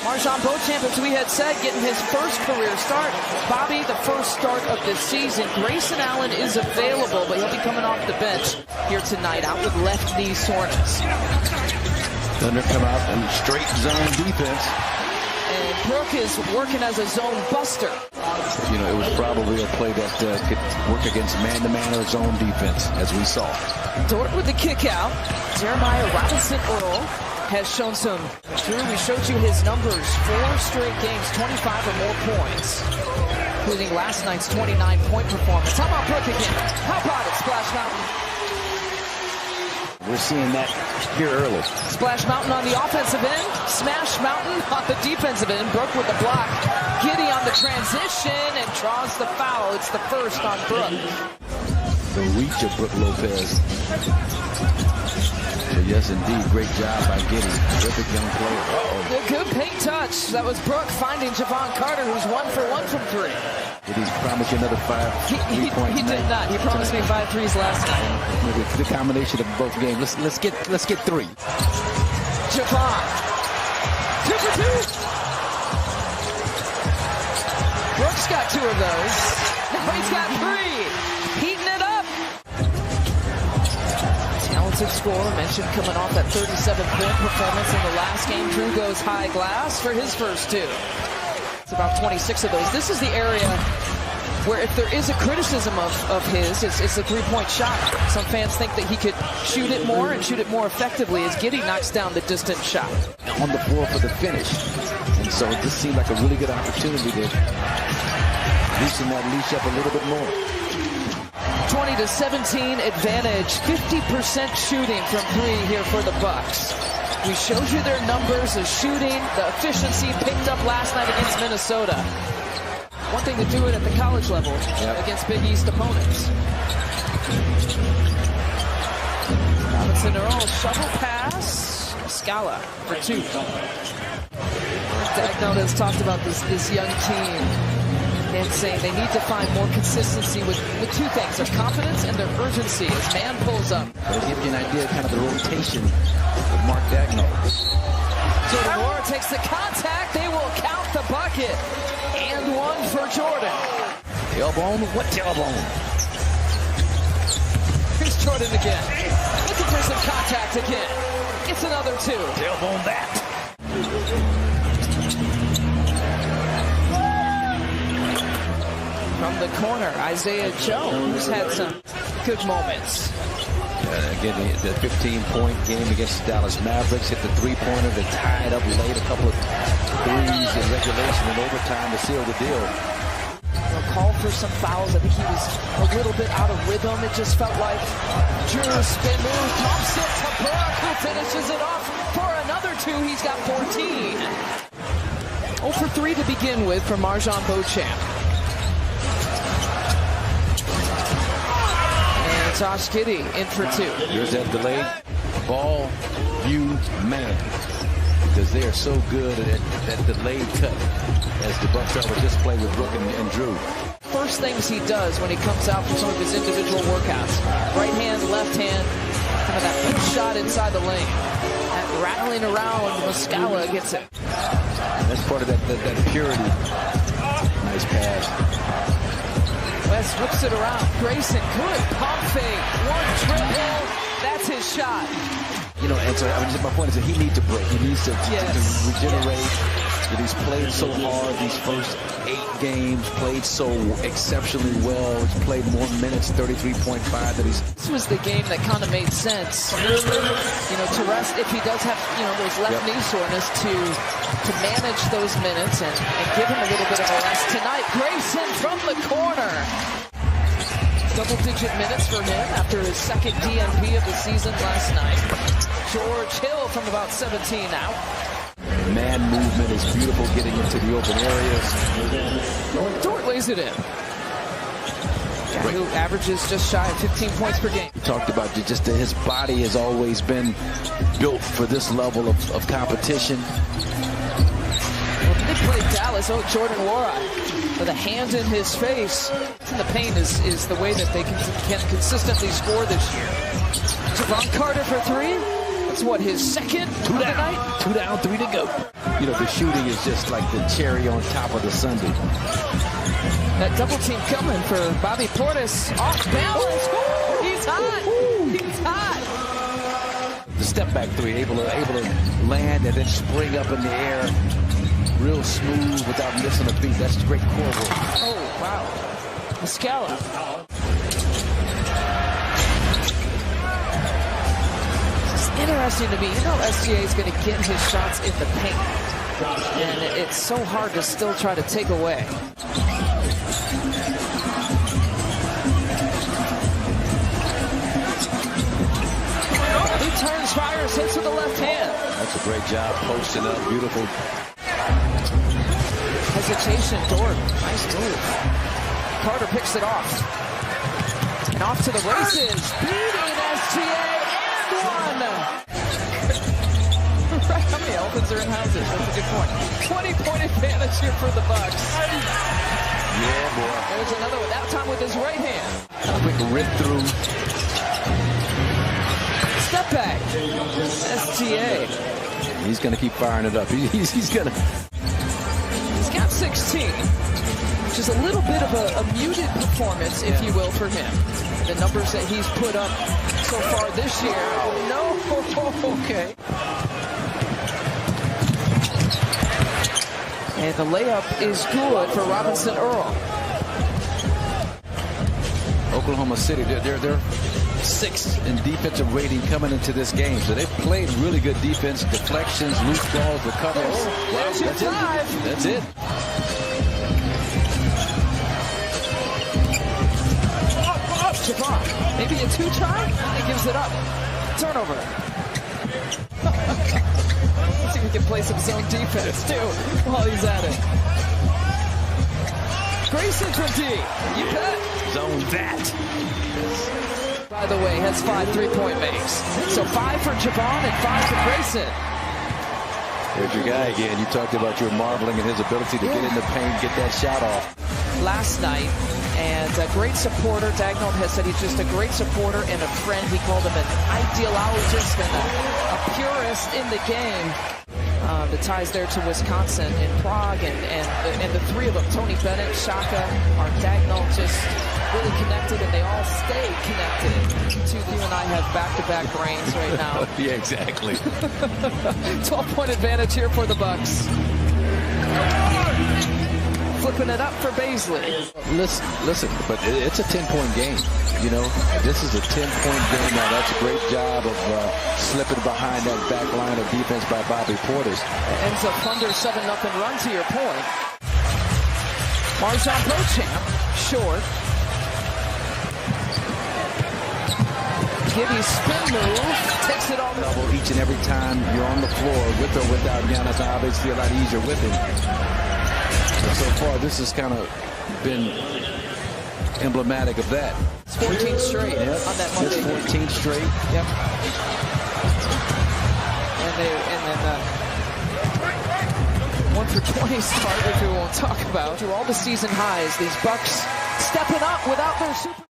Marjon Beauchamp, as we had said, getting his first career start. Bobby, the first start of this season. Grayson Allen is available, but he'll be coming off the bench here tonight, out with left knee soreness. Thunder come out in straight zone defense. And Brooke is working as a zone buster. You know, it was probably a play that could work against man-to-man or zone defense, as we saw. Dort with the kick out. Jeremiah Robinson-Earl has shown some. Drew, we showed you his numbers. 4 straight games, 25 or more points, including last night's 29-point performance. How about Brooke again? How about it, Splash Mountain? We're seeing that here early. Splash Mountain on the offensive end. Smash Mountain on the defensive end. Brooke with the block. Giddy on the transition and draws the foul. It's the first on Brooke. The reach of Brooke Lopez. But yes, indeed, great job by Giddy. Terrific young player. A good paint touch. That was Brooke finding Javon Carter, who's 1 for 1 from 3. Did he promise you another 5 3-point He did not. He promised me 5 threes last night. Maybe the combination of both games. Let's get 3. Javon. 2 for 2. Brooks got 2 of those. Now he's got 3. Heating it up. Talented scorer, mentioned coming off that 37-point performance in the last game. Drew goes high glass for his first 2. It's about 26 of those. This is the area where if there is a criticism of his, it's the 3-point shot. Some fans think that he could shoot it more and shoot it more effectively as Giddy knocks down the distant shot. On the floor for the finish. And so this seemed like a really good opportunity to loosen that leash up a little bit more. 20-17 advantage. 50% shooting from 3 here for the Bucks. We showed you their numbers of shooting, the efficiency picked up last night against Minnesota. One thing to do it at the college level against Big East opponents. Robinson-Earl, shovel pass. Scala for 2. Dagnone has talked about this young team and saying they need to find more consistency with 2 things, their confidence and their urgency as man pulls up. It'll give you an idea of kind of the rotation of Mark Dagnone. Jordan Nwora takes the contact. They will count the bucket. And 1 for Jordan. Tailbone? What tailbone? Here's Jordan again. Looking for some contact again. It's another 2. Tailbone that. From the corner, Isaiah Jones had some good moments. Again, the 15-point game against the Dallas Mavericks, hit the 3-pointer, they tied up late, a couple of threes in regulation and overtime to seal the deal. Called for some fouls. I think he was a little bit out of rhythm. It just felt like Drew spin move, pumps it to Brooke, who finishes it off for another 2. He's got 14. 0 for 3 to begin with for Marjon Beauchamp. Josh Giddey in for 2. Here's that delayed ball view man, because they are so good at that delayed cut, as the Bucks are with this play with Brooke and Drew. First things he does when he comes out from some of his individual workouts. Right hand, left hand, kind of that push shot inside the lane. That rattling around, Muscala gets it. That's part of that purity. Nice pass. West whips it around. Grayson, good pump fake. 1 dribble. That's his shot. You know, and so my point is that he needs a break. He needs to regenerate. That he's played so hard these first 8 games, played so exceptionally well. He's played more minutes, 33.5. This was the game that kind of made sense. You know, to rest if he does have, you know, those left knee soreness to manage those minutes and give him a little bit of a rest tonight. Grayson from the corner. Double-digit minutes for him after his 2nd DNP of the season last night. George Hill from about 17 out. Man movement is beautiful, getting into the open areas. Dort lays it in. Guy who averages just shy of 15 points per game. We talked about just that his body has always been built for this level of competition. Well, they played Dallas. Oh, Jordan Nwora with a hand in his face. And the paint is the way that they can consistently score this year. Javon Carter for 3. That's what, his 2nd of the night? 2 down, 3 to go. you know, the shooting is just like the cherry on top of the sundae. That double team coming for Bobby Portis. Off balance. Ooh, he's hot. He's hot. The step back three, able to land and then spring up in the air, real smooth without missing a beat. That's great core work. Oh wow, Muscala. It's interesting to me. You know, SGA is going to get his shots in the paint, and it's so hard to still try to take away. He turns, fires, hits with the left hand. That's a great job posting up. Beautiful. Hesitation, Dort. Nice move. Carter picks it off. And off to the races. Beating SGA and one. How many elephants are in houses? That's a good point. 20-point advantage here for the Bucks. Yeah, boy. There's another one. That time with his right hand. Quick rip through. Step back. SGA. He's going to keep firing it up. He's going to. He's got 16, which is a little bit of a muted performance, if you will, for him. The numbers that he's put up so far this year. Oh, no. Okay. And the layup is good for Robinson Earl. Oklahoma City, they're sixth in defensive rating coming into this game. So they've played really good defense, deflections, loose balls, recovers. There's your drive. That's it. Javon, maybe a two-try? He gives it up. Turnover. Let's see if we can play some zone defense, too, while he's at it. Grayson from D. You bet. Zone that. By the way, has 5 3-point makes. So 5 for Javon and 5 for Grayson. There's your guy again. You talked about your marveling at his ability to get in the paint, get that shot off. Last night, and a great supporter. Dagnall has said he's just a great supporter and a friend. He called him an ideologist and a purist in the game. The ties there to Wisconsin and Prague, and the three of them, Tony Bennett, Shaka, Mark Dagnall, just really connected, and they all stay connected. You and I have back-to-back brains right now. Yeah, exactly. 12-point advantage here for the Bucks. Flipping it up for Baisley. Listen, but it's a 10-point game. You know, this is a 10-point game. Now, that's a great job of slipping behind that back line of defense by Bobby Portis. Ends up under 7-0 run, to your point. Marjon Beauchamp, short. Gibby spin move, takes it all. Double each and every time you're on the floor, with or without Giannis. Obviously, a lot easier with him. But so far, this has kind of been emblematic of that. It's 14 straight on that Monday. It's 14 straight. Yep. And then 1 for 20 start, which we won't talk about. Through all the season highs, these Bucks stepping up without their super.